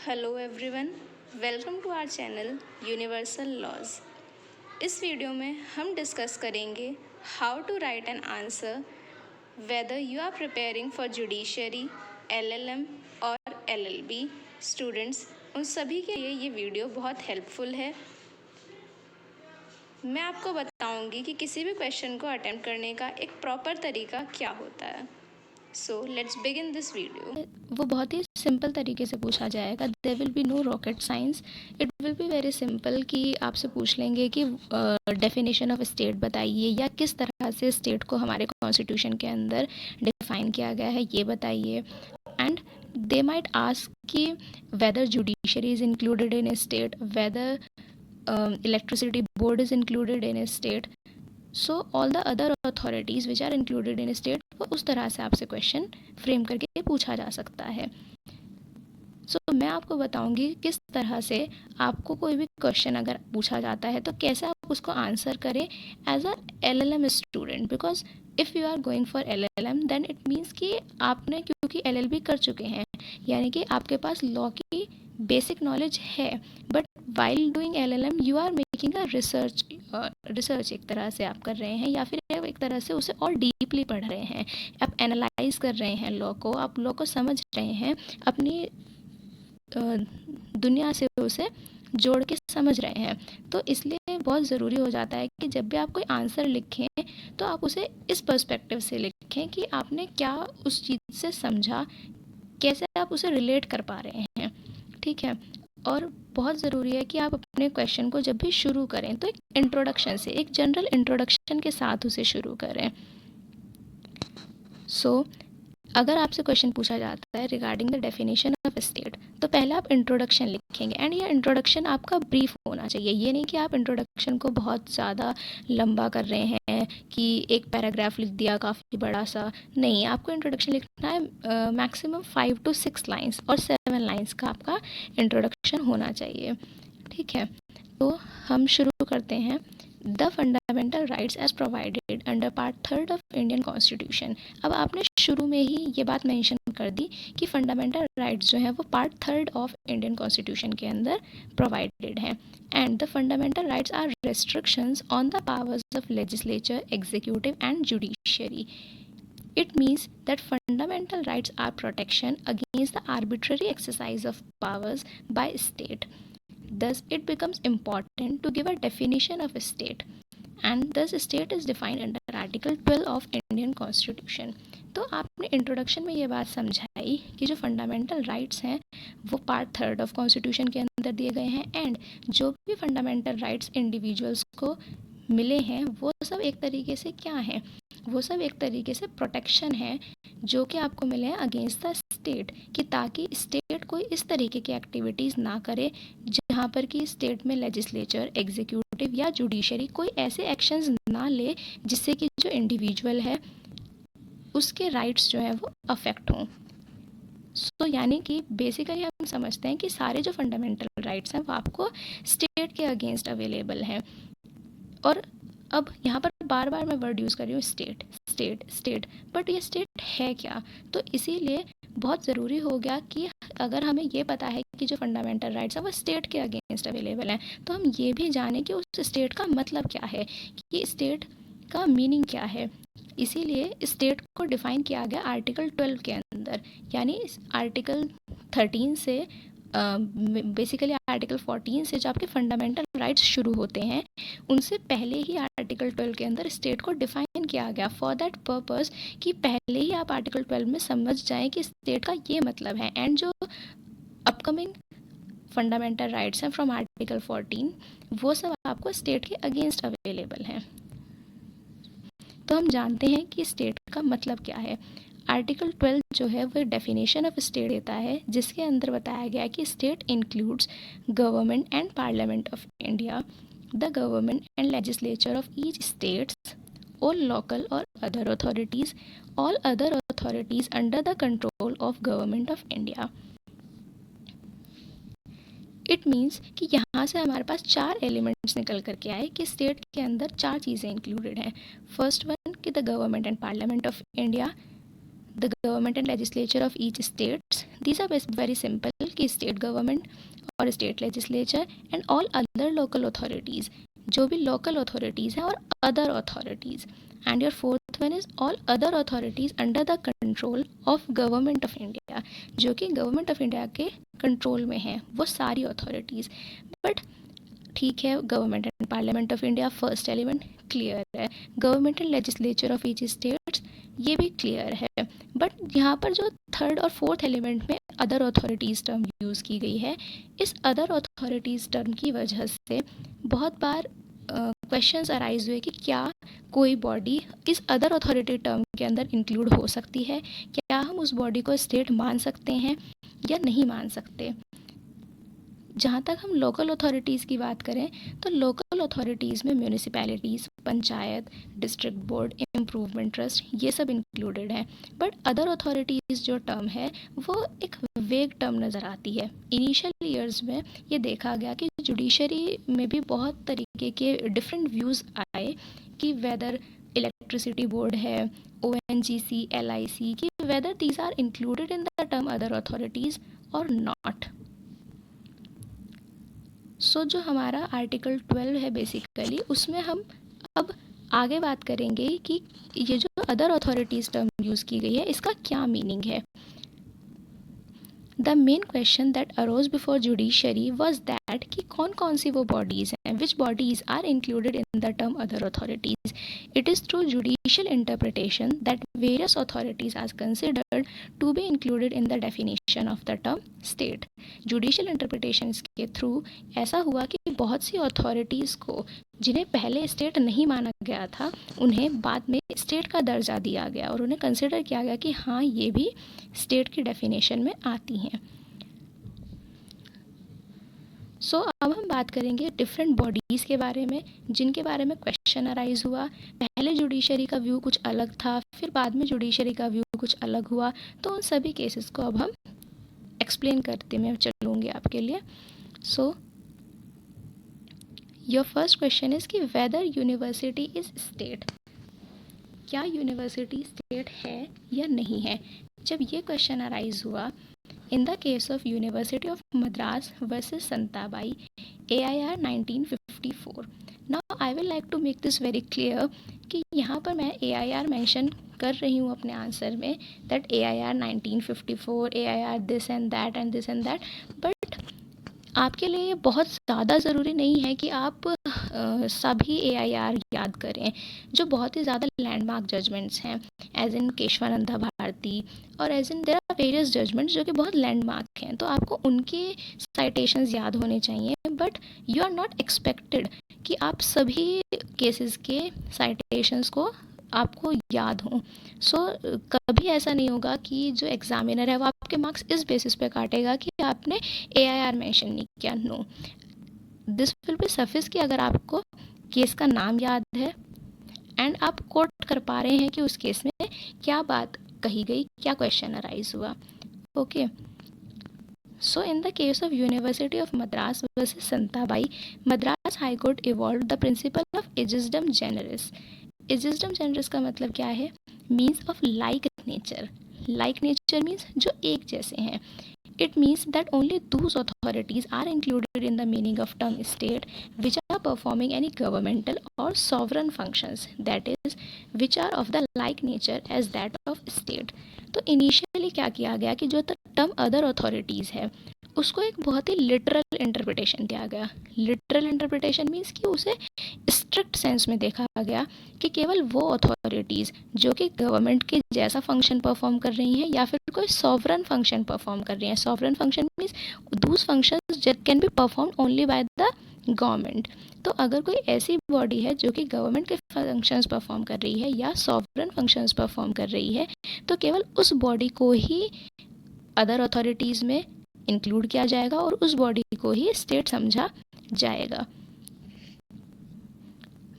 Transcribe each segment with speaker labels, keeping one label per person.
Speaker 1: Hello everyone, welcome to our channel universal laws. इस video में हम डिस्कस करेंगे how to write an answer whether you are preparing for judiciary, LLM और LLB students. उन सभी के लिए ये वीडियो बहुत हेल्पफुल है। मैं आपको बताऊंगी कि किसी भी क्वेश्चन को अटेम्प्ट करने का एक प्रॉपर तरीका क्या होता है। So let's begin this video.
Speaker 2: वो बहुत ही सिंपल तरीके से पूछा जाएगा। There will be no rocket science, it will be very simple कि आपसे पूछ लेंगे कि डेफिनेशन ऑफ स्टेट बताइए, या किस तरह से स्टेट को हमारे कॉन्स्टिट्यूशन के अंदर डिफाइन किया गया है ये बताइए। एंड दे माइट आस्क कि whether judiciary is included in a state, whether electricity board is included in a state, so all the other authorities which are included in state, वो उस तरह से आपसे क्वेश्चन फ्रेम करके पूछा जा सकता है। मैं आपको बताऊंगी किस तरह से आपको कोई भी क्वेश्चन अगर पूछा जाता है तो कैसे आप उसको आंसर करें as a LLM student. Because if you are going for LLM then it means कि आपने क्योंकि LLB कर चुके हैं, यानी कि आपके पास लॉ की बेसिक नॉलेज है। But while doing LLM you are making a research एक तरह से आप कर रहे हैं, या फिर एक तरह से उसे और डीपली पढ़ रहे हैं, आप एनालाइज कर रहे हैं लॉ को, आप लॉ को समझ रहे हैं, अपनी दुनिया से उसे जोड़ के समझ रहे हैं। तो इसलिए बहुत ज़रूरी हो जाता है कि जब भी आप कोई आंसर लिखें तो आप उसे इस पर्सपेक्टिव से लिखें कि आपने क्या उस चीज़ से समझा, कैसे आप उसे रिलेट कर पा रहे हैं। ठीक है। और बहुत ज़रूरी है कि आप अपने क्वेश्चन को जब भी शुरू करें तो एक इंट्रोडक्शन से, एक जनरल इंट्रोडक्शन के साथ उसे शुरू करें। अगर आपसे क्वेश्चन पूछा जाता है regarding the definition of state, तो पहले आप इंट्रोडक्शन लिखेंगे। एंड ये इंट्रोडक्शन आपका ब्रीफ होना चाहिए। ये नहीं कि आप इंट्रोडक्शन को बहुत ज़्यादा लंबा कर रहे हैं कि एक पैराग्राफ लिख दिया काफ़ी बड़ा सा। नहीं, आपको इंट्रोडक्शन लिखना है मैक्सिमम 5 to 6 लाइन्स और 7 लाइन्स का आपका इंट्रोडक्शन होना चाहिए। ठीक है, तो हम शुरू करते हैं। The fundamental rights as provided under part 3 of Indian constitution. अब आपने शुरू में ही ये बात मेंशन कर दी कि फंडामेंटल राइट्स जो है वो पार्ट 3 ऑफ इंडियन कॉन्स्टिट्यूशन के अंदर प्रोवाइडेड हैं। And the fundamental rights are restrictions on the powers of legislature, executive and judiciary. It means that fundamental rights are protection against the arbitrary exercise of powers by state. Thus, it becomes important to give a definition of a state, and thus state is defined under Article 12 of Indian Constitution. तो आपने introduction में ये बात समझाई कि जो fundamental rights हैं वो पार्ट 3 ऑफ कॉन्स्टिट्यूशन के अंदर दिए गए हैं, एंड जो भी फंडामेंटल राइट्स इंडिविजुअल्स को मिले हैं वो सब एक तरीके से क्या हैं, वो सब एक तरीके से प्रोटेक्शन है जो कि आपको मिले हैं अगेंस्ट द स्टेट, कि ताकि स्टेट कोई इस तरीके की एक्टिविटीज़ ना करे जहाँ पर कि स्टेट में लेजिस्लेचर, एग्जीक्यूटिव या जुडिशरी कोई ऐसे एक्शंस ना ले जिससे कि जो इंडिविजुअल है उसके राइट्स जो हैं वो अफेक्ट हों। यानी कि बेसिकली हम समझते हैं कि सारे जो फंडामेंटल राइट्स हैं वो आपको स्टेट के अगेंस्ट अवेलेबल हैं। और अब यहाँ पर बार बार मैं वर्ड यूज़ कर रही हूँ स्टेट स्टेट स्टेट, बट ये स्टेट है क्या? तो इसीलिए बहुत ज़रूरी हो गया कि अगर हमें ये पता है कि जो फंडामेंटल राइट्स हैं वो स्टेट के अगेंस्ट अवेलेबल हैं, तो हम ये भी जानें कि उस स्टेट का मतलब क्या है, कि स्टेट का मीनिंग क्या है। इसीलिए स्टेट को डिफ़ाइन किया गया आर्टिकल 12 के अंदर, यानी आर्टिकल 13 से बेसिकली आर्टिकल 14 से जो आपके फंडामेंटल राइट्स शुरू होते हैं उनसे पहले ही आर्टिकल 12 के अंदर स्टेट को डिफाइन किया गया फॉर दैट पर्पस कि पहले ही आप आर्टिकल 12 में समझ जाएं कि स्टेट का ये मतलब है। एंड जो अपकमिंग फंडामेंटल राइट्स हैं फ्रॉम आर्टिकल 14 वो सब आपको स्टेट के अगेंस्ट अवेलेबल हैं। तो हम जानते हैं कि स्टेट का मतलब क्या है। आर्टिकल 12 जो है वो डेफिनेशन ऑफ स्टेट देता है, जिसके अंदर बताया गया कि state includes government and parliament of India, the government and legislature of each states, all local or other authorities, all other authorities under the control of government of India. It means कि यहाँ से हमारे पास 4 elements निकल करके आए कि state के अंदर 4 चीज़ें इंक्लूडेड हैं। फर्स्ट वन कि the government and parliament of India, the government and legislature of each states. These are very simple कि state government और state legislature and all other local authorities, जो भी local authorities हैं और other authorities. And your fourth one is all other authorities under the control of Government of India, जो कि Government of India के control में हैं वो सारी authorities. बट ठीक है, government and parliament of India first element clear है, government and legislature of each states ये भी क्लियर है. बट यहाँ पर जो थर्ड और फोर्थ एलिमेंट में अदर अथॉरिटीज़ टर्म यूज़ की गई है, इस अदर अथॉरिटीज़ टर्म की वजह से बहुत बार क्वेश्चंस अराइज हुए कि क्या कोई बॉडी इस अदर अथॉरिटी टर्म के अंदर इंक्लूड हो सकती है, क्या हम उस बॉडी को स्टेट मान सकते हैं या नहीं मान सकते. जहाँ तक हम लोकल अथॉरिटीज़ की बात करें तो लोकल अथॉरिटीज़ में municipalities, panchayat, district board, improvement trust ये सब इंक्लूडेड हैं. बट अदर अथॉरिटीज़ जो टर्म है वो एक वेग टर्म नज़र आती है. इनिशियल ईयर्स में ये देखा गया कि जुडिशरी में भी बहुत तरीके के डिफरेंट व्यूज़ आए कि वेदर इलेक्ट्रिसिटी बोर्ड है, ONGC, LIC, कि whether these are included in the term other authorities or not. So जो हमारा आर्टिकल 12 है बेसिकली, उसमें हम अब आगे बात करेंगे कि ये जो अदर अथॉरिटीज़ टर्म यूज़ की गई है इसका क्या मीनिंग है. The main question that arose before judiciary was that कि कौन कौन सी वो बॉडीज़ हैं, which bodies are included in the term other authorities. It is through judicial interpretation that various authorities are considered to be included in the definition of the term state. Judicial interpretation के through ऐसा हुआ कि बहुत सी authorities को जिन्हें पहले state नहीं माना गया था उन्हें बाद में स्टेट का दर्जा दिया गया और उन्हें कंसिडर किया गया कि हाँ ये भी स्टेट की डेफिनेशन में आती हैं. सो अब हम बात करेंगे डिफरेंट बॉडीज़ के बारे में जिनके बारे में क्वेश्चन अराइज हुआ. पहले जुडिशरी का व्यू कुछ अलग था, फिर बाद में जुडिशरी का व्यू कुछ अलग हुआ. तो उन सभी केसेस को अब हम एक्सप्लेन करते मैं चलूँगी आपके लिए. So your first question is कि वेदर यूनिवर्सिटी इज़ स्टेट. क्या यूनिवर्सिटी स्टेट है या नहीं है. जब ये क्वेश्चन अराइज हुआ in the case of university of Madras versus Santabai AIR 1954. Now I will like to make this very clear कि यहाँ पर मैं AIR मेंशन कर रही हूँ अपने आंसर में that AIR 1954, AIR this and that. But आपके लिए ये बहुत ज़्यादा ज़रूरी नहीं है कि आप सभी AIR याद करें. जो बहुत ही ज़्यादा लैंडमार्क जजमेंट्स हैं एज इन केशवानंदा भारती और as in there are various judgments जो कि बहुत लैंडमार्क हैं, तो आपको उनके साइटेशंस याद होने चाहिए. But you are not expected कि आप सभी केसेस के साइटेशंस को आपको याद हों. सो कभी ऐसा नहीं होगा कि जो एग्जामिनर है वो आपके मार्क्स इस बेसिस पे काटेगा कि आपने AIR मेंशन नहीं किया. No, this will be suffice कि अगर आपको केस का नाम याद है एंड आप कोट कर पा रहे हैं कि उस केस में क्या बात कही गई, क्या क्वेश्चन अराइज हुआ. Okay. So in the case of University of Madras versus Santabai, Madras High Court evolved the principle of ageisdom generis. Ageisdom generis का मतलब क्या है? Means of like nature. Like nature means जो एक जैसे हैं. It means that only those authorities are included in the meaning of term state which are performing any governmental or sovereign functions, that is which are of the like nature as that of state. तो initially क्या किया गया कि जो term other authorities है उसको एक बहुत ही लिटरल इंटरप्रिटेशन दिया गया. लिटरल इंटरप्रिटेशन मीन्स कि उसे स्ट्रिक्ट सेंस में देखा गया कि केवल वो अथॉरिटीज़ जो कि गवर्नमेंट के जैसा फंक्शन परफॉर्म कर रही हैं या फिर कोई सॉवरन फंक्शन परफॉर्म कर रही हैं. सॉवरन फंक्शन मीन्स दूस functions that can be perform only by the government. तो अगर कोई ऐसी बॉडी है जो कि गवर्नमेंट के फंक्शंस परफॉर्म कर रही है या सॉवरन फंक्शंस परफॉर्म कर रही है तो केवल उस बॉडी को ही अदर अथॉरिटीज़ में इंक्लूड किया जाएगा और उस बॉडी को ही स्टेट समझा जाएगा.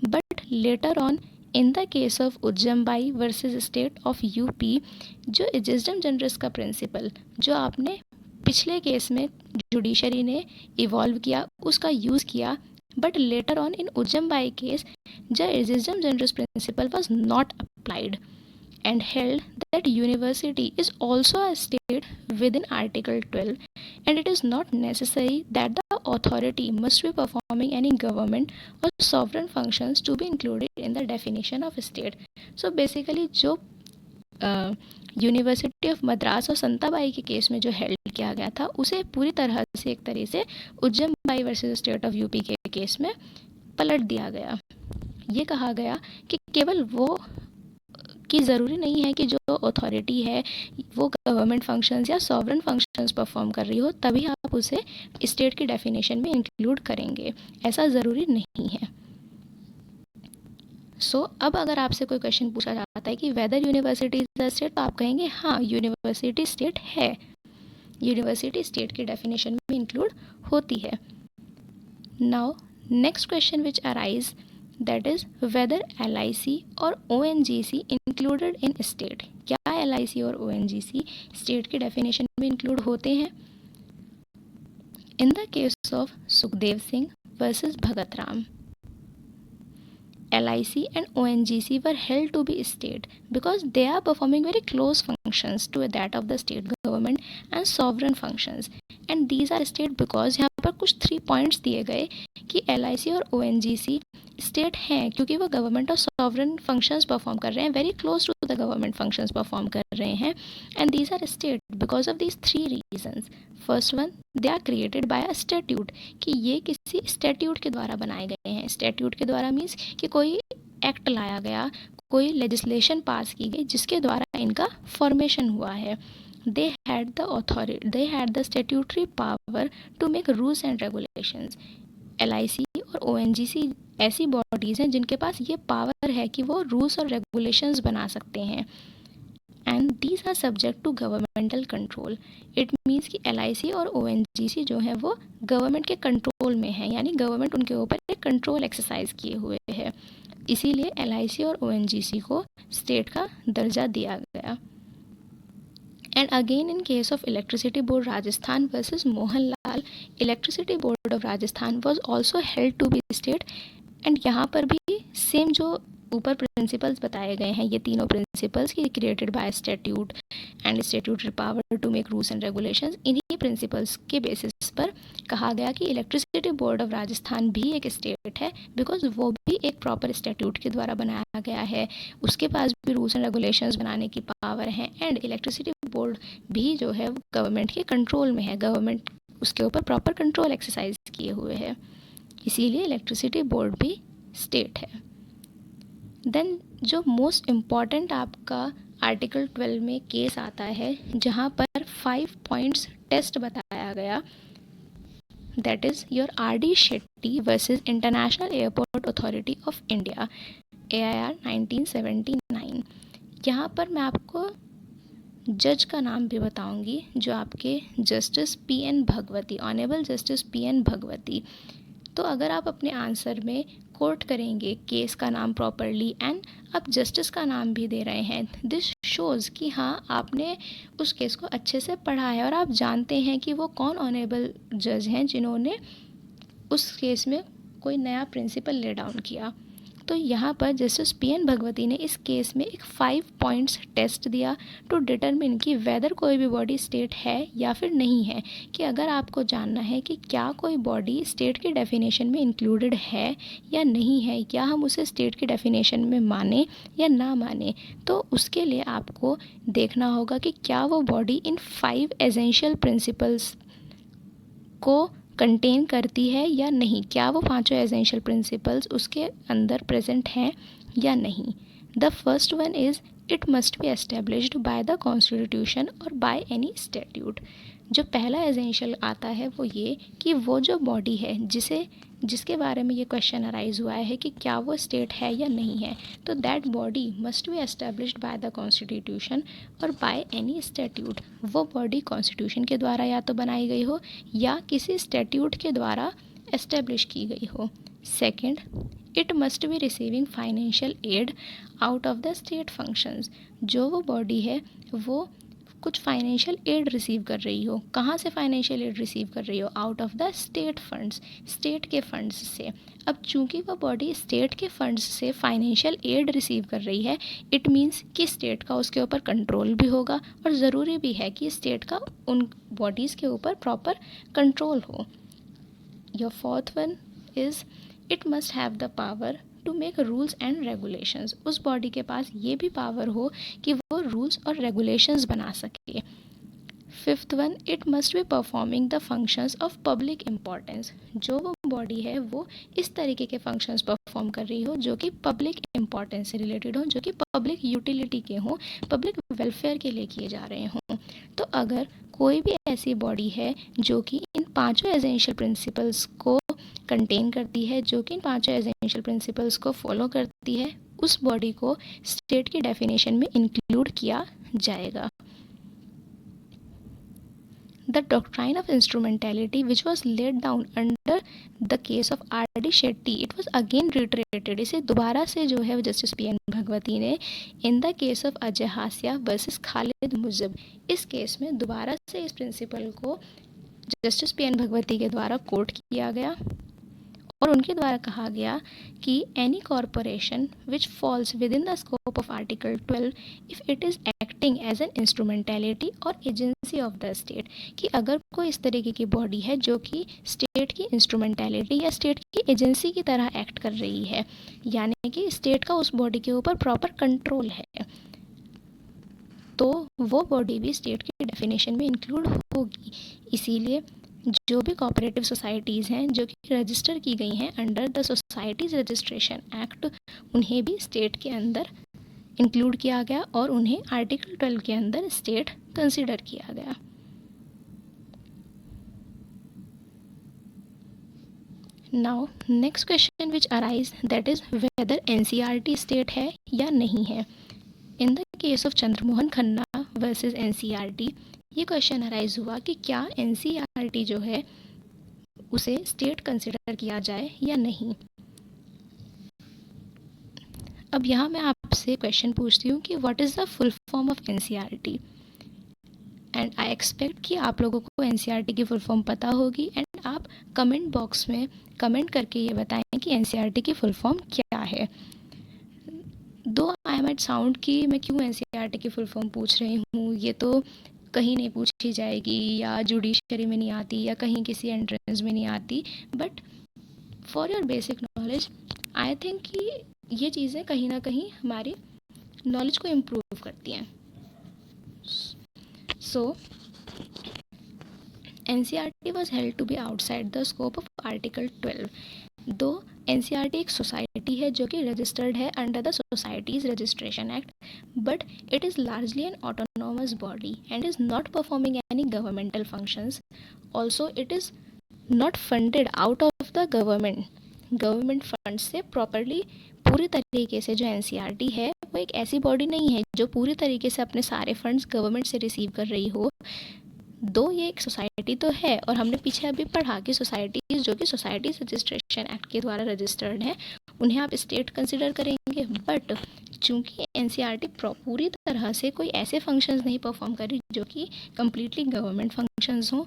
Speaker 2: But later on in the case of Ujjambai versus state of UP, जो एजेइज्डम जनरस का प्रिंसिपल जो आपने पिछले केस में जुडिशरी ने इवॉल्व किया उसका यूज़ किया, but later on in Ujjambai case the ejusdem generis principle was not applied and held that university is also a state within Article 12, and it is not necessary that the authority must be performing any government or sovereign functions to be included in the definition of state. So basically जो university of Madras और संताबाई के case में जो held किया गया था उसे पूरी तरह से एक तरह से Ujjain by versus state of UP के केस में पलट दिया गया। ये कहा गया कि केवल वो कि ज़रूरी नहीं है कि जो अथॉरिटी है वो गवर्नमेंट फंक्शंस या सॉवरन फंक्शंस परफॉर्म कर रही हो तभी आप उसे स्टेट की डेफिनेशन में इंक्लूड करेंगे, ऐसा ज़रूरी नहीं है। अब अगर आपसे कोई क्वेश्चन पूछा जाता है कि whether university is a state, तो आप कहेंगे हाँ यूनिवर्सिटी स्टेट है, यूनिवर्सिटी स्टेट की डेफिनेशन में इंक्लूड होती है। Now next question which arise that is whether LIC और ONGC इंक्लूडेड इन स्टेट। क्या LIC और ONGC स्टेट की डेफिनेशन में इंक्लूड होते हैं? In the case of Sukhdev Singh versus Bhagat Ram, LIC and ONGC were held to be state because they are performing very close functions to that of the state government and sovereign functions, and these are state because यहाँ पर कुछ 3 points दिए गए कि LIC और ONGC state हैं क्योंकि वो गवर्नमेंट और सॉवरन फंक्शंस परफॉर्म कर रहे हैं, very close to the government functions perform कर रहे हैं, and these are state because of these 3 reasons. First one, they are created by a statute, कि ये किसी स्टैट्यूट के द्वारा बनाए गए हैं। स्टैट्यूट के द्वारा मीन्स कि कोई एक्ट लाया गया, कोई लेजिस्लेशन पास की गई जिसके द्वारा इनका फॉर्मेशन हुआ है। they had the statutory power to make rules and regulations। LIC और ONGC ऐसी बॉडीज़ हैं जिनके पास ये पावर है कि वो रूल्स और रेगुलेशंस बना सकते हैं, and these are subject to governmental control. It means कि LIC और ONGC जो है वो गवर्नमेंट के कंट्रोल में है, यानी गवर्नमेंट उनके ऊपर एक कंट्रोल एक्सरसाइज किए हुए है, इसीलिए LIC और ONGC को स्टेट का दर्जा दिया गया। And again in case of Electricity Board Rajasthan versus Mohanlal, Electricity Board of Rajasthan was also held to be state, and यहाँ पर भी सेम जो ऊपर प्रिंसिपल्स बताए गए हैं, ये तीनों प्रिंसिपल्स की created by statute and statutory power to make rules and regulations, इन्हीं प्रिंसिपल्स के बेसिस पर कहा गया कि इलेक्ट्रिसिटी बोर्ड ऑफ राजस्थान भी एक स्टेट है, बिकॉज वो भी एक प्रॉपर स्टैट्यूट के द्वारा बनाया गया है, उसके पास भी रूल्स एंड रेगुलेशंस बनाने की पावर है, एंड इलेक्ट्रिसिटी बोर्ड भी जो है गवर्नमेंट के कंट्रोल में है, गवर्नमेंट उसके ऊपर प्रॉपर कंट्रोल एक्सरसाइज किए हुए है, इसीलिए इलेक्ट्रिसिटी बोर्ड भी स्टेट है। देन जो मोस्ट इम्पॉर्टेंट आपका आर्टिकल 12 में केस आता है जहाँ पर 5 पॉइंट्स टेस्ट बताया गया, that is your RD Shetty versus international airport authority of India, AIR 1979। यहाँ पर मैं आपको जज का नाम भी बताऊंगी जो आपके justice PN Bhagwati, honourable justice PN Bhagwati. तो अगर आप अपने आंसर में कोट करेंगे केस का नाम प्रॉपरली एंड आप जस्टिस का नाम भी दे रहे हैं, दिस शोज़ कि हाँ आपने उस केस को अच्छे से पढ़ा है और आप जानते हैं कि वो कौन ऑनरेबल जज हैं जिन्होंने उस केस में कोई नया प्रिंसिपल ले डाउन किया। तो यहाँ पर जस्टिस PN भगवती ने इस केस में एक 5 पॉइंट्स टेस्ट दिया टू डिटरमिन कि वेदर कोई भी बॉडी स्टेट है या फिर नहीं है, कि अगर आपको जानना है कि क्या कोई बॉडी स्टेट की डेफिनेशन में इंक्लूडेड है या नहीं है, या हम उसे स्टेट की डेफिनेशन में माने या ना माने, तो उसके लिए आपको देखना होगा कि क्या वो बॉडी इन 5 एसेंशियल प्रिंसिपल्स को कंटेन करती है या नहीं, क्या वो 5 एसेंशियल प्रिंसिपल्स उसके अंदर प्रेजेंट हैं या नहीं। The first one is it must B established by the constitution और बाय एनी स्टैट्यूट। जो पहला एसेंशियल आता है वो ये कि वो जो बॉडी है जिसके बारे में ये क्वेश्चन अराइज हुआ है कि क्या वो स्टेट है या नहीं है, तो that body must be established by the constitution और बाय एनी स्टैट्यूट। वो बॉडी कॉन्स्टिट्यूशन के द्वारा या तो बनाई गई हो या किसी स्टैट्यूट के द्वारा एस्टेब्लिश की गई हो। Second, it must be receiving financial aid out of the state functions. जो वो बॉडी है वो कुछ फाइनेंशियल एड रिसीव कर रही हो। कहाँ से फाइनेंशियल एड रिसीव कर रही हो? Out of the state funds, state के फंड्स से। अब चूंकि वह बॉडी स्टेट के फंड्स से फाइनेंशियल एड रिसीव कर रही है, इट मीन्स कि स्टेट का उसके ऊपर कंट्रोल भी होगा और ज़रूरी भी है कि स्टेट का उन बॉडीज़ के ऊपर प्रॉपर कंट्रोल हो। Your fourth one is it must have the power to make rules and regulations. उस बॉडी के पास ये भी पावर हो कि वो रूल्स और रेगुलेशंस बना सके। Fifth one, it must be performing the functions of public importance. जो वो बॉडी है वो इस तरीके के फंक्शंस परफॉर्म कर रही हो जो कि पब्लिक इम्पॉर्टेंस से रिलेटेड हो, जो कि पब्लिक यूटिलिटी के हों, पब्लिक वेलफेयर के लिए किए जा रहे हों। तो अगर कोई भी ऐसी बॉडी है जो कि इन पांचों एसेंशियल प्रिंसिपल्स को कंटेन करती है, जो कि इन पांचों एसेंशियल प्रिंसिपल्स को फॉलो करती है, उस बॉडी को स्टेट की डेफिनेशन में इंक्लूड किया जाएगा। The doctrine of instrumentality, which was laid down under the case of R.D. Shetty, it was again reiterated. इसे दोबारा से जो है जस्टिस पी.एन. भगवती ने in the case of Ajay Hasia versus Khalid Mujib, इस केस में दोबारा से इस प्रिंसिपल को जस्टिस पी.एन. भगवती के द्वारा कोट किया गया और उनके द्वारा कहा गया कि any corporation which falls within the scope of article 12 if it is acting as an instrumentality or agency of the state, कि अगर कोई इस तरीके की बॉडी है जो कि स्टेट की इंस्ट्रूमेंटैलिटी या स्टेट की एजेंसी की तरह एक्ट कर रही है, यानी कि स्टेट का उस बॉडी के ऊपर प्रॉपर कंट्रोल है, तो वो बॉडी भी स्टेट की डेफिनेशन में इंक्लूड होगी। इसीलिए जो भी कोऑपरेटिव सोसाइटीज़ हैं जो कि रजिस्टर की गई हैं under the societies registration act, उन्हें भी स्टेट के अंदर इंक्लूड किया गया और उन्हें आर्टिकल 12 के अंदर स्टेट कंसिडर किया गया। Now next question which arise, that is whether NCERT state है या नहीं है। In the case of Chandramohan Khanna versus NCERT, ये क्वेश्चन अराइज हुआ कि क्या एनसीईआरटी जो है उसे स्टेट कंसिडर किया जाए या नहीं। अब यहाँ मैं आपसे क्वेश्चन पूछती हूँ कि what is the full form of NCERT, and I expect कि आप लोगों को एनसीईआरटी की फुल फॉर्म पता होगी, एंड आप कमेंट बॉक्स में कमेंट करके ये बताएं कि एनसीईआरटी की फुल फॉर्म क्या है। दो आई माइट साउंड कि मैं क्यों एनसीईआरटी की फुल फॉर्म पूछ रही हूँ, ये तो कहीं नहीं पूछी जाएगी या जुडिशरी में नहीं आती या कहीं किसी एंट्रेंस में नहीं आती, but for your basic knowledge I think कि ये चीज़ें कहीं ना कहीं हमारी नॉलेज को इम्प्रूव करती हैं। So NCERT was held to be outside the scope of article 12। Though NCERT एक सोसाइटी है जो कि रजिस्टर्ड है under the societies registration act, but it is largely N autonomous body and is not performing any governmental functions. Also it is not funded out of the government fund से properly. पूरी तरीके से जो NCERT है वो एक ऐसी body नहीं है जो पूरी तरीके से अपने सारे फंड्स गवर्नमेंट से रिसीव कर रही हो। दो ये एक सोसाइटी तो है, और हमने पीछे अभी पढ़ा कि सोसाइटीज़ जो कि सोसाइटीज़ रजिस्ट्रेशन एक्ट के द्वारा रजिस्टर्ड हैं उन्हें आप स्टेट कंसिडर करेंगे, बट चूंकि एनसीईआरटी पूरी तरह से कोई ऐसे फंक्शंस नहीं परफॉर्म कर रही जो कि कम्प्लीटली गवर्नमेंट फंक्शंस हों,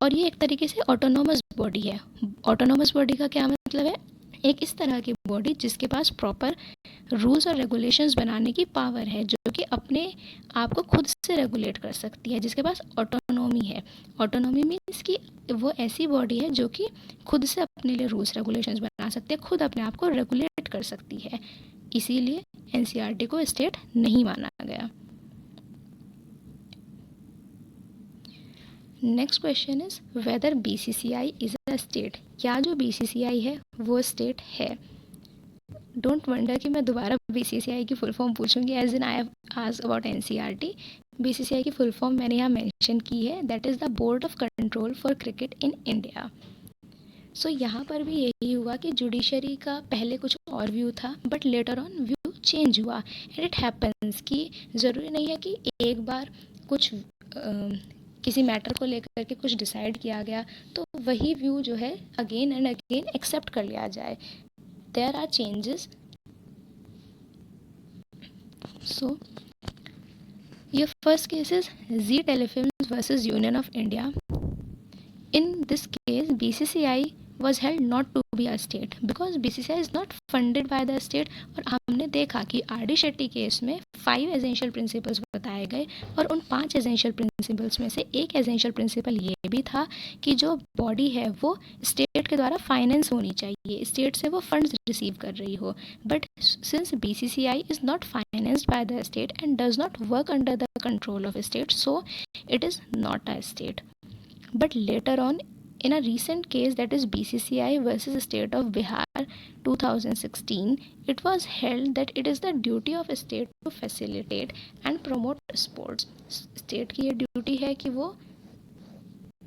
Speaker 2: और ये एक तरीके से ऑटोनोमस बॉडी है। ऑटोनोमस बॉडी का क्या मतलब है? एक इस तरह की बॉडी जिसके पास प्रॉपर रूल्स और रेगुलेशंस बनाने की पावर है, जो कि अपने आप को खुद से रेगुलेट कर सकती है, जिसके पास ऑटोनॉमी है। ऑटोनॉमी मीन्स कि वो ऐसी बॉडी है जो कि खुद से अपने लिए रूल्स रेगुलेशंस बना सकती है, खुद अपने आप को रेगुलेट कर सकती है। इसीलिए एनसीईआरटी को स्टेट नहीं माना गया। Next question is weather BCCI is a state. क्या जो बीसीसीआई है वो स्टेट है? डोंट वंडर कि मैं दोबारा बीसीसीआई की फुल फॉर्म पूछूंगी, as in I have asked about NCERT. BCCI की फुल फॉर्म मैंने यहाँ मेंशन की है, that is the board of control for cricket in India. So यहाँ पर भी यही हुआ कि जुडिशरी का पहले कुछ और व्यू था, but later on view change हुआ, एंड इट हैपन्स कि ज़रूरी नहीं है कि एक बार कुछ किसी मैटर को लेकर के कुछ डिसाइड किया गया तो वही व्यू जो है अगेन एंड अगेन एक्सेप्ट कर लिया जाए। There are changes. So Your first case is Zee Telefilms versus Union of India. In this case, BCCI was held not to be a state because BCCI is not funded by the state. और हमने देखा कि RD Shetty case में 5 essential principles बताए गए और उन 5 essential principles में से एक एसेंशियल प्रिंसिपल ये भी था कि जो बॉडी है वो स्टेट के द्वारा फाइनेंस होनी चाहिए, स्टेट से वो फंड्स रिसीव कर रही हो. But since BCCI is not financed by the state and does not work under the control of state, so it is not a state. But later on, in a recent case, that is BCCI versus State of Bihar 2016, it was held that it is the duty of a state to facilitate and promote sports. State की ये duty है कि वो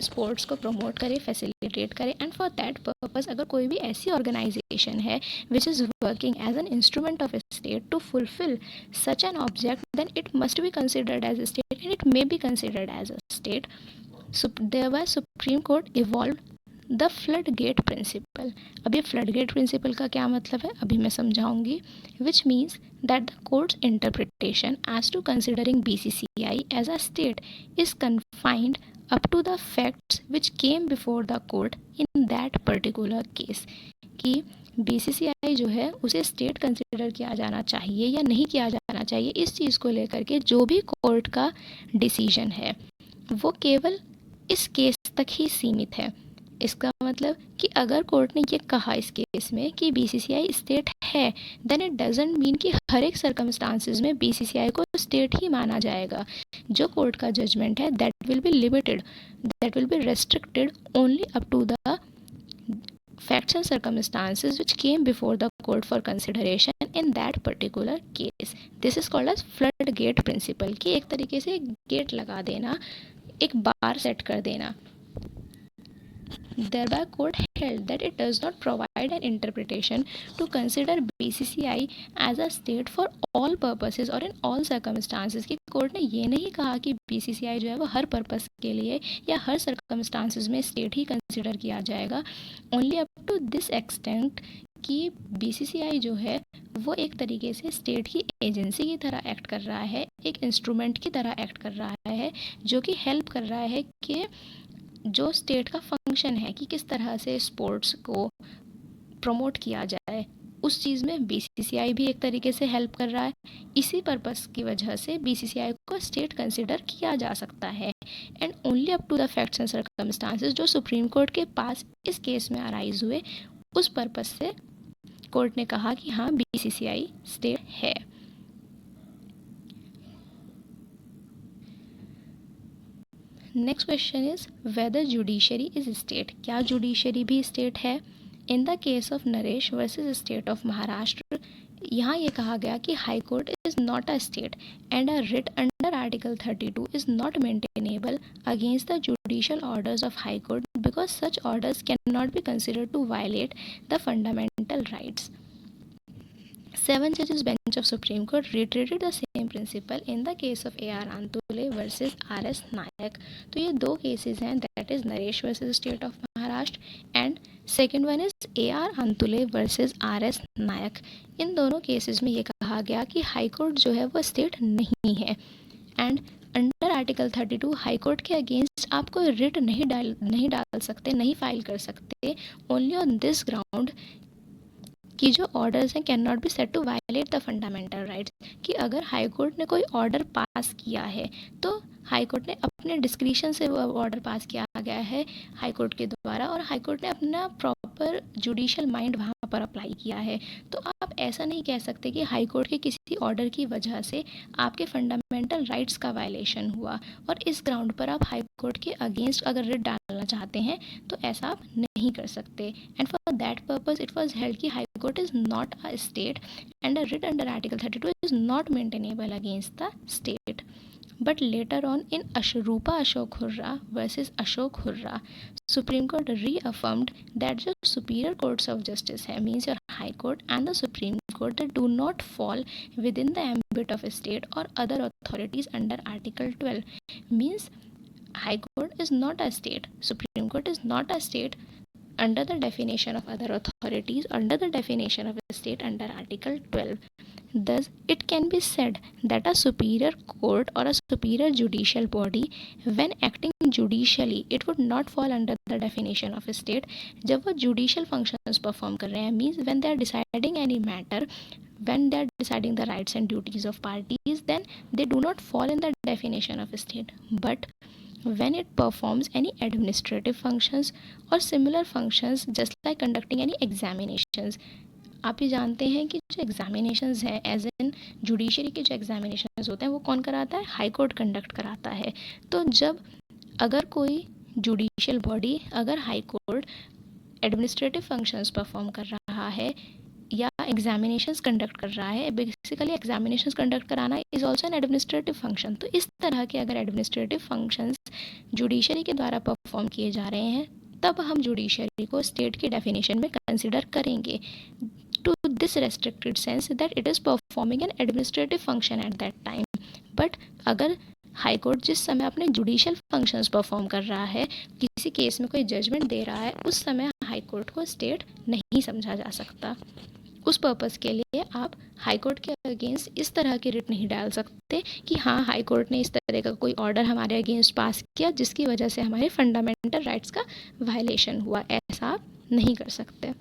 Speaker 2: sports को promote करे, facilitate करे, and for that purpose अगर कोई भी ऐसी ऑर्गेनाइजेशन है which is working as an instrument of a state to fulfil such an object, then it must be considered as a state and it may be considered as a state. thereby Supreme Court evolved the flood gate principle. अब ये flood gate principal का क्या मतलब है अभी मैं समझाऊंगी. Which means that the court's interpretation as to considering BCCI as a state is confined up to the facts which came before the court in that particular case. कि BCCI जो है उसे स्टेट कंसिडर किया जाना चाहिए या नहीं किया जाना चाहिए, इस चीज़ को लेकर के जो भी कोर्ट का डिसीजन है वो केवल इस केस तक ही सीमित है. इसका मतलब कि अगर कोर्ट ने ये कहा इस केस में कि BCCI स्टेट है, देन इट डजंट मीन कि हर एक सर्कमस्टांसिस में BCCI को स्टेट ही माना जाएगा. जो कोर्ट का जजमेंट है that will be limited, that will be restricted only up to the facts and circumstances which came before the court for consideration in that particular case. This is called as floodgate principle कि एक तरीके से gate लगा देना, एक बार set कर देना. Thereby court held that it does not provide an interpretation to consider BCCI as a state for all purposes or in all circumstances. कि कोर्ट ने ये नहीं कहा कि BCCI जो है वो हर पर्पस के लिए या हर सर्कमस्टांसिस में स्टेट ही कंसिडर किया जाएगा. Only up to this extent कि BCCI जो है वो एक तरीके से स्टेट की एजेंसी की तरह एक्ट कर रहा है, एक इंस्ट्रूमेंट की तरह एक्ट कर रहा है जो कि हेल्प कर रहा है कि जो स्टेट का फंक्शन है कि किस तरह से स्पोर्ट्स को प्रमोट किया जाए, उस चीज़ में BCCI भी एक तरीके से हेल्प कर रहा है. इसी पर्पस की वजह से BCCI को स्टेट कंसिडर किया जा सकता है. And only up to the facts and circumstances जो सुप्रीम कोर्ट के पास इस केस में अराइज हुए, उस पर्पस से कोर्ट ने कहा कि हाँ BCCI स्टेट है. Next question is whether judiciary is state. क्या जुडिशरी भी स्टेट है? In the case of Naresh versus state of Maharashtra, यहाँ ये कहा गया कि high court is not a state and a writ under article 32 is not maintainable against the judicial orders of high court because such orders can not be considered to violate the fundamental rights. 7 judges bench of Supreme Court reiterated the same principle in the case of A.R. Antule versus R.S. Nayak. तो ये दो cases हैं, that is Naresh versus state of Maharashtra and second one is A.R. Antule versus R.S. नायक. इन दोनों cases में ये कहा गया कि हाई कोर्ट जो है वो स्टेट नहीं है and under article 32 high court के अगेंस्ट आप कोई रिट नहीं डाल सकते, नहीं फाइल कर सकते, ओनली ऑन दिस ग्राउंड कि जो ऑर्डर्स हैं can not be set to violate the fundamental rights. कि अगर हाई कोर्ट ने कोई ऑर्डर पास किया है तो हाई कोर्ट ने अपने डिस्क्रिशन से वो ऑर्डर पास किया गया है हाई कोर्ट के द्वारा और हाई कोर्ट ने अपना प्रॉपर जुडिशियल माइंड वहाँ पर अप्लाई किया है. तो आप ऐसा नहीं कह सकते कि हाई कोर्ट के किसी ऑर्डर की वजह से आपके फंडामेंटल राइट्स का वायलेशन हुआ और इस ग्राउंड पर आप हाई कोर्ट के अगेंस्ट अगर रिट डालना चाहते हैं तो ऐसा आप नहीं कर सकते. And for that purpose it was held कि high court is not a state and a writ under article 32 is not maintainable against the state. But later on in Ashrupa Ashok Hurra versus Ashok Hurra, Supreme Court reaffirmed that the superior courts of justice hai, means your High Court and the Supreme Court, that do not fall within the ambit of a state or other authorities under article 12. Means High Court is not a state, Supreme Court is not a state under the definition of other authorities, under the definition of a state under Article 12. Thus, it can be said that a superior court or a superior judicial body, when acting judicially, it would not fall under the definition of a state. जब वो judicial functions perform कर रहे हैं, means when they are deciding any matter, when they are deciding the rights and duties of parties, then they do not fall in the definition of a state. But when it performs any administrative functions or similar functions, just like conducting any examinations, आप ये जानते हैं कि जो examinations हैं as इन judiciary के जो examinations होते हैं वो कौन कराता है? हाई कोर्ट कंडक्ट कराता है. तो जब अगर कोई जुडिशियल बॉडी, अगर high court administrative functions perform कर रहा है या एग्जामिनेशंस कंडक्ट कर रहा है, बेसिकली एग्जामिनेशंस कंडक्ट कराना is also an administrative function. तो इस तरह के अगर एडमिनिस्ट्रेटिव फंक्शंस जुडिशरी के द्वारा परफॉर्म किए जा रहे हैं, तब हम जुडिशरी को स्टेट की डेफिनेशन में कंसिडर करेंगे, to this restricted sense that it is performing an administrative function at that time. But अगर हाई कोर्ट जिस समय अपने जुडिशियल फंक्शंस परफॉर्म कर रहा है, किसी केस में कोई जजमेंट दे रहा है, उस समय हाई कोर्ट को स्टेट नहीं समझा जा सकता. उस पर्पज़ के लिए आप हाई कोर्ट के अगेंस्ट इस तरह की रिट नहीं डाल सकते कि हाँ, हाई कोर्ट ने इस तरह का कोई ऑर्डर हमारे अगेंस्ट पास किया जिसकी वजह से हमारे फंडामेंटल राइट्स का वायलेशन हुआ. ऐसा आप नहीं कर सकते.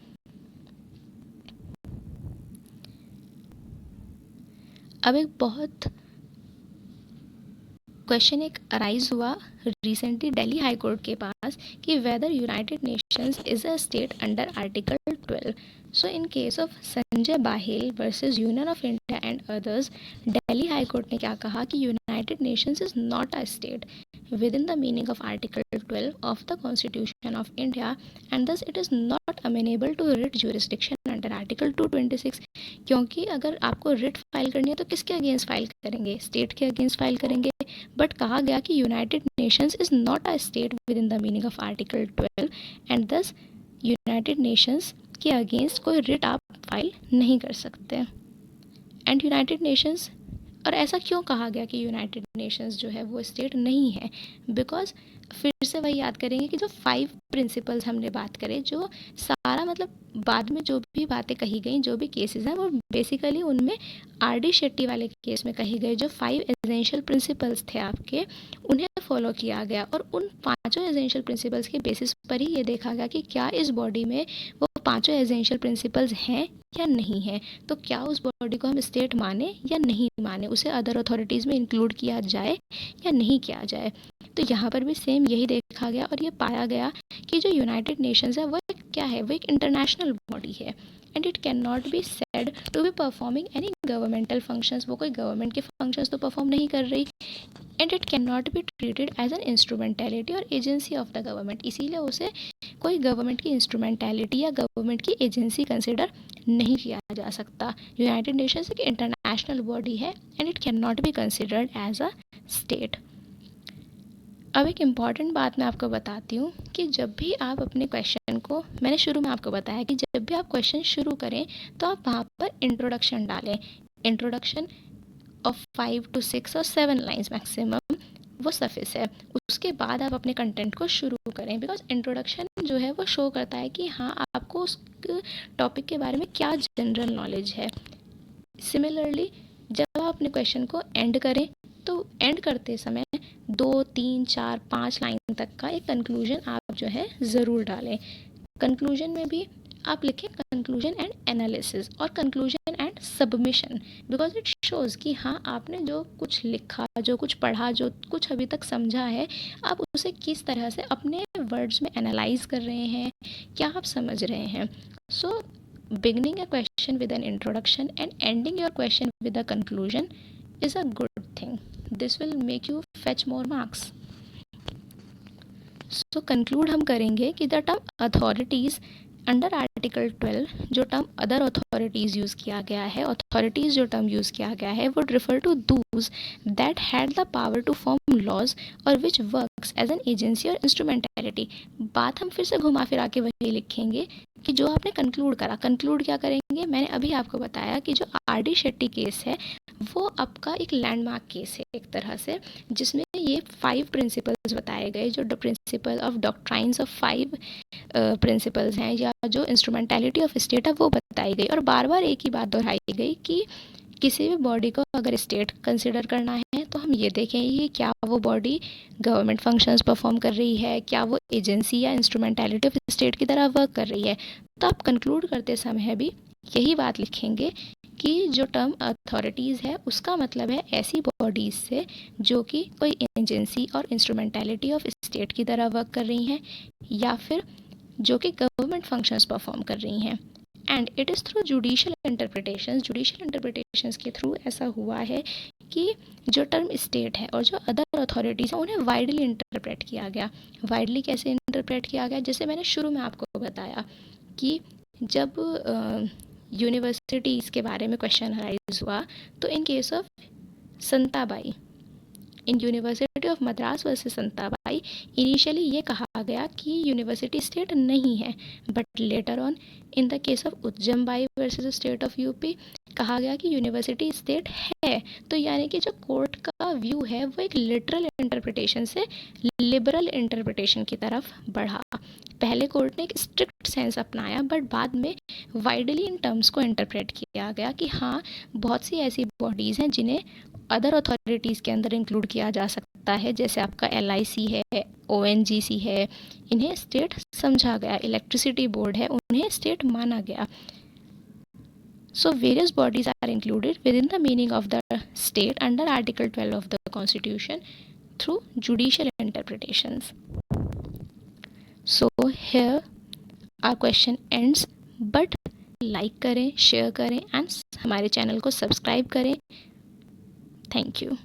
Speaker 2: अब एक बहुत क्वेश्चन एक अराइज हुआ रिसेंटली दिल्ली हाई कोर्ट के पास कि whether United Nations is a state under article 12. So in case of Sanjay Bahel versus Union of India and others, Delhi high court ने क्या कहा कि United Nations is not a state within the meaning of Article 12 of the Constitution of India, and thus it is not amenable to writ jurisdiction under Article 226. क्योंकि अगर आपको writ file करनी है तो किसके अगेंस्ट फाइल करेंगे? State के against file करेंगे. बट कहा गया कि United Nations is not a state with in the meaning of article 12, and दस यूनाइटेड नेशंस के अगेंस्ट कोई रिट आप फाइल नहीं कर सकते. एंड यूनाइटेड नेशंस, और ऐसा क्यों कहा गया कि यूनाइटेड नेशंस जो है वो स्टेट नहीं है? बिकॉज फिर से वही याद करेंगे कि जो 5 प्रिंसिपल्स हमने बात करें, जो सारा मतलब बाद में जो भी बातें कही गई, जो भी केसेस हैं, वो बेसिकली उनमें आर.डी. शेट्टी वाले केस में कही गई जो 5 एसेंशियल प्रिंसिपल्स थे आपके, उन्हें फॉलो किया गया. और उन 5 एसेंशियल प्रिंसिपल्स के बेसिस पर ही ये देखा गया कि क्या इस बॉडी में वो 5 एसेंशियल प्रिंसिपल्स हैं या नहीं है. तो क्या उस बॉडी को हम स्टेट माने या नहीं माने, उसे अदर अथॉरिटीज़ में इंक्लूड किया जाए या नहीं किया जाए. तो यहाँ पर भी सेम यही देखा गया और ये पाया गया कि जो यूनाइटेड नेशंस है वो क्या है? वो एक इंटरनेशनल बॉडी है, and it can not be said to be performing any governmental functions. वो कोई गवर्नमेंट के फंक्शंस तो परफॉर्म नहीं कर रही, and it can not be treated as an instrumentality or agency of the government. इसीलिए उसे कोई गवर्नमेंट की इंस्ट्रूमेंटैलिटी या गवर्नमेंट की एजेंसी कंसिडर नहीं किया जा सकता. यूनाइटेड नेशंस एक इंटरनेशनल बॉडी है, and it can not be considered as a state. अब एक इम्पॉर्टेंट बात मैं आपको बताती हूँ कि जब भी आप अपने क्वेश्चन को, मैंने शुरू में आपको बताया कि जब भी आप क्वेश्चन शुरू करें तो आप वहाँ पर इंट्रोडक्शन डालें. इंट्रोडक्शन ऑफ 5 to 6 और 7 लाइन्स मैक्सिमम वो सफिस है. उसके बाद आप अपने कंटेंट को शुरू करें, बिकॉज इंट्रोडक्शन जो है वो शो करता है कि हाँ, आपको उस टॉपिक के बारे में क्या जनरल नॉलेज है. सिमिलरली जब आप अपने क्वेश्चन को एंड करें तो एंड करते समय 2, 3, 4, 5 लाइन तक का एक कंक्लूजन आप जो है ज़रूर डालें. कंक्लूजन में भी आप लिखें कंक्लूजन एंड एनालिसिस और conclusion and submission, because it shows कि हाँ, आपने जो कुछ लिखा, जो कुछ पढ़ा, जो कुछ अभी तक समझा है, आप उसे किस तरह से अपने वर्ड्स में एनालाइज कर रहे हैं, क्या आप समझ रहे हैं. सो beginning a question with an introduction and ending your question with a conclusion is a good thing. This will make you fetch more marks. So conclude हम करेंगे कि the term authorities under article 12 जो term other authorities use किया गया है, authorities जो term use किया गया है, would refer to those that had the power to form laws और which works as an agency और इंस्ट्रूमेंटैलिटी. बात हम फिर से घुमा फिरा के वही लिखेंगे कि जो आपने कंक्लूड करा. कंक्लूड क्या करेंगे? मैंने अभी आपको बताया कि जो आर.डी. शेट्टी केस है वो आपका एक लैंडमार्क केस है एक तरह से, जिसमें ये 5 प्रिंसिपल्स बताए गए, जो principle of doctrines of 5 principles हैं, या जो इंस्ट्रूमेंटैलिटी ऑफ स्टेट है वो बताई गई। और बार बार एक ही बात दोहराई गई कि किसी भी बॉडी को अगर स्टेट कंसिडर करना है तो हम ये देखेंगे क्या वो बॉडी गवर्नमेंट फंक्शंस परफॉर्म कर रही है, क्या वो एजेंसी या इंस्ट्रूमेंटैलिटी ऑफ स्टेट की तरह वर्क कर रही है। तो आप कंक्लूड करते समय भी यही बात लिखेंगे कि जो टर्म अथॉरिटीज़ है उसका मतलब है ऐसी बॉडीज़ से जो कि कोई एजेंसी और इंस्ट्रूमेंटैलिटी ऑफ स्टेट की तरह वर्क कर रही हैं, या फिर जो कि गवर्नमेंट फंक्शंस परफॉर्म कर रही हैं। And it is through judicial interpretations के थ्रू ऐसा हुआ है कि जो टर्म स्टेट है और जो अदर अथॉरिटीज़ हैं उन्हें वाइडली इंटरप्रेट किया गया। वाइडली कैसे इंटरप्रेट किया गया? जैसे मैंने शुरू में आपको बताया कि जब यूनिवर्सिटीज़ के बारे में क्वेश्चन राइज हुआ, तो in case of Santabai, in university of Madras versus Santabai, initially ये कहा गया कि यूनिवर्सिटी स्टेट नहीं है, but later on in the case of Ujjambai versus state of UP कहा गया कि यूनिवर्सिटी स्टेट है। तो यानी कि जो कोर्ट का व्यू है वो एक लिटरल इंटरप्रिटेशन से लिबरल इंटरप्रिटेशन की तरफ बढ़ा। पहले कोर्ट ने एक स्ट्रिक्ट सेंस अपनाया, बट बाद में वाइडली इन टर्म्स को इंटरप्रेट किया गया कि हाँ, बहुत सी ऐसी बॉडीज़ हैं जिन्हें अदर अथॉरिटीज़ के अंदर इंक्लूड किया जा सकता है, जैसे आपका LIC है, ONGC है, इन्हें स्टेट समझा गया। इलेक्ट्रिसिटी बोर्ड है, उन्हें स्टेट माना गया। So various bodies are included within the meaning of the state under article 12 of the constitution through judicial interpretations. So here our question ends, but like करें, share करें एंड हमारे channel को subscribe करें। Thank you.